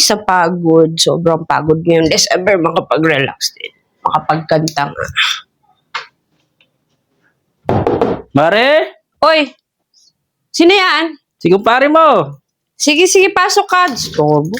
sa pagod, sobrang pagod ngayon December, makapag-relax din. Makapagkanta nga. Mare? Oy! Sino yan? Sige, pare mo. Sige, pasok ka. Storbo.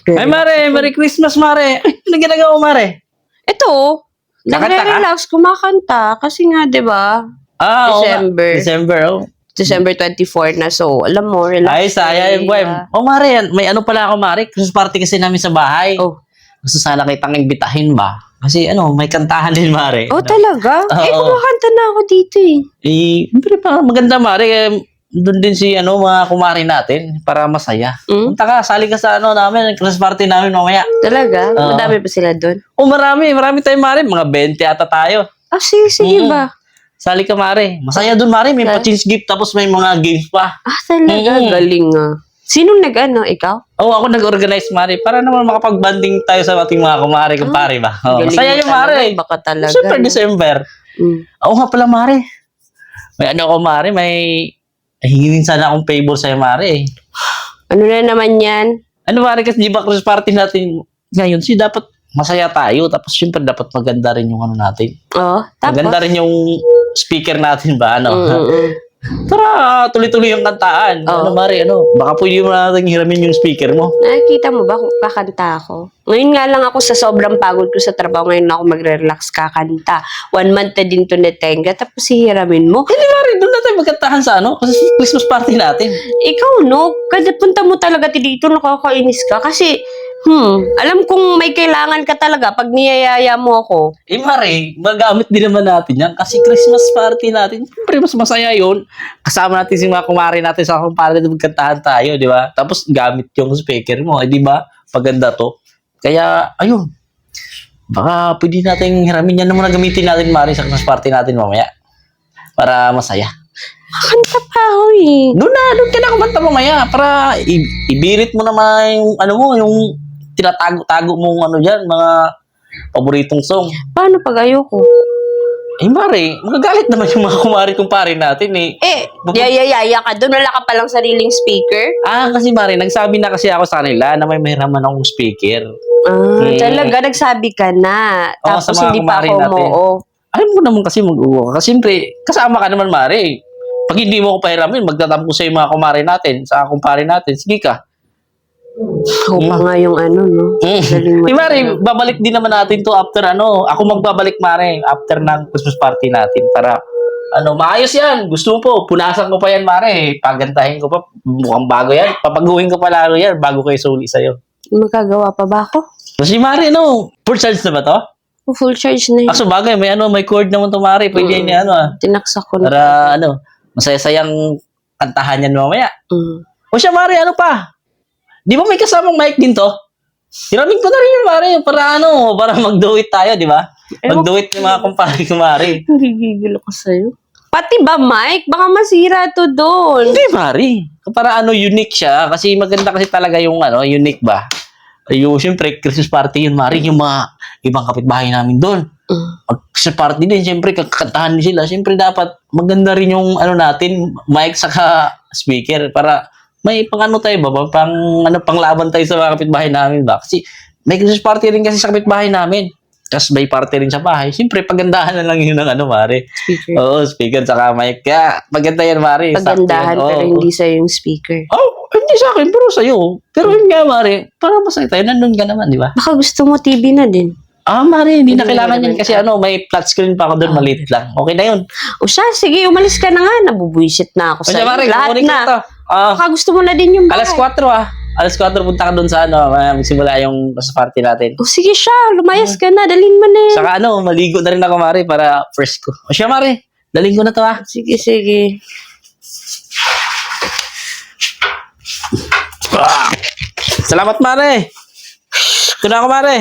Ay, Mare. Merry Christmas, Mare. Ay, ano ginagawa mo, Mare? Ito, Kakanta ka? nagre-relax, kumakanta. Kasi nga, di ba? Ah, oo nga. December. December, oh. December 24 na, so, alam mo, relax. Ay, sayang, boy. Oh, Mare, may ano pala ako, Mare. Christmas party kasi namin sa bahay. Oh. Gusto sana kitang imbitahin ba? Kasi may kantahan din, Mare. Oh, talaga? Oo. Kumakanta na ako dito eh. Siyempre, maganda, Mare. Doon din si mga kumari natin para masaya. Punta ka, sali ka sa namin, Christmas party namin mamaya. Talaga? Oo. Madami pa sila doon? Oh, marami tayong, Mare. Mga 20 ata tayo. Ah, sige ba? Sali ka, Mare. Masaya doon, Mare. May pa-change gift tapos may mga games pa. Ah, talaga? Galing ah. Sinong nag-ano? Ikaw? Oo, ako nag-organize, Mare. Para naman makapag-banding tayo sa ating mga kumare, kumpare ba? Oh, Galing masaya mo yung, talaga, Mare. baka talaga, Super no? December. Oo nga pala, Mare. May Mare. May hingin sana akong favor sa'yo, Mare. Ano na naman yan? Mare, kasi di ba Christmas party natin ngayon, dapat masaya tayo. Tapos, syempre, dapat maganda rin yung natin. Oh, tapos? Maganda rin yung speaker natin ba, Tara, tuloy-tuloy yung kantaan. Oo. Mare, baka pwede mo natin hiramin yung speaker mo. Nakikita mo ba kung kakanta ako? Ngayon nga lang ako sa sobrang pagod ko sa trabaho, ngayon na ako magre-relax kakanta. 1 month na din to natenga, tapos hihiramin mo. Hindi, Mare, doon natin magkantahan sa kasi Christmas party natin. Ikaw, no? Kada punta mo talaga dito, nakakainis ka. Kasi, alam kong may kailangan ka talaga pag niyayaya mo ako. Mare, magamit din naman natin yan kasi Christmas party natin. Siyempre, mas masaya yun. Kasama natin si mga kumare natin sa kumpare na magkantahan tayo, di ba? Tapos, gamit yung speaker mo, di ba? Paganda to. Kaya, ayun. Baka pwede natin hiramin yan na muna gamitin natin, Mare, sa Christmas party natin mamaya. Para masaya. Makanta pa ako eh. Doon ka na kumanta mamaya para ibirit mo naman yung yung tinatago-tago mong dyan, mga paboritong song. Paano pag ayoko? Mare, magagalit naman yung mga kumare-kumpare natin eh. Yayayaya ka doon. Wala ka palang sariling speaker? Kasi Mare, nagsabi na kasi ako sa kanila na may mahiraman akong speaker. Talaga, nagsabi ka na. Tapos sa mga hindi pa kumare ako natin. Alam ko naman kasi mag-uwa. Kasi siyempre, kasama ka naman, Mare. Pag hindi mo ako pahiramin, magtatampo sa yung mga kumare natin, sa kumpare natin. Sige ka. Ako pa nga yung no? Galing mo Mare, talaga. babalik din naman natin to after Ako magbabalik, Mare, after ng Christmas party natin para maayos yan. Gusto mo po, punasan ko pa yan, Mare. Pagantahin ko pa. Mukhang bago yan. Papaguhin ko pa lalo yan bago kayo suli sa'yo. Magagawa pa ba ako? Kasi, Mare, full charge na ba to? Full charge na yun. Sa bagay, may cord naman to, Mare. Pwede yan Tinaksa ko na. para, masaya-sayang kantahan yan mamaya. O siya, Mare, pa? Di ba may kasamang mic din to? Hiramin ko na rin yun, Mare. Para mag-do it tayo, di ba? Mag-do it yung mga kumpare ko, Mare. Gigigil ako sa'yo. Pati ba, Mike? Baka masira to doon. Hindi, Mare. Para unique siya. Kasi maganda kasi talaga yung unique ba? Yung, siyempre, Christmas party yun, Mare. Yung mga ibang kapitbahay namin doon. Sa party din, siyempre, kakantahan din sila. Siyempre, dapat maganda rin yung natin, mic saka speaker para may tayo ba? Panglaban tayo sa mga kapitbahay namin ba? Kasi may Christmas party rin kasi sa kapitbahay namin. Tapos may party rin sa bahay. Siyempre, pagandahan na lang yun ng Mare. Speaker. Oo, speaker saka mic. Kaya, maganda yan, Mare. Pagandahan pero hindi sa'yo yung speaker. Hindi sa akin, pero sa'yo. Pero yun nga, Mare, para masaya tayo, nandun ka naman, di ba? Baka gusto mo TV na din. Mare, hindi na kailangan yan kasi may flat screen pa ako doon, maliit lang. Okay na yun. O siya, sige, umalis ka na nga. Nabubuisit na ako sa'yo. Mare, Lahat kukunin ko na. ito. Baka gusto mo na din yung bahay. Alas 4 Alas 4 punta ka doon sa magsimula yung party natin. O sige siya, lumayas ka na. Dalhin mo na yan. Saka maligo na rin ako, Mare, para fresh ko. O siya, Mare, dalhin ko na to, Sige, sige. Salamat, Mare. Ito na ako, Mare.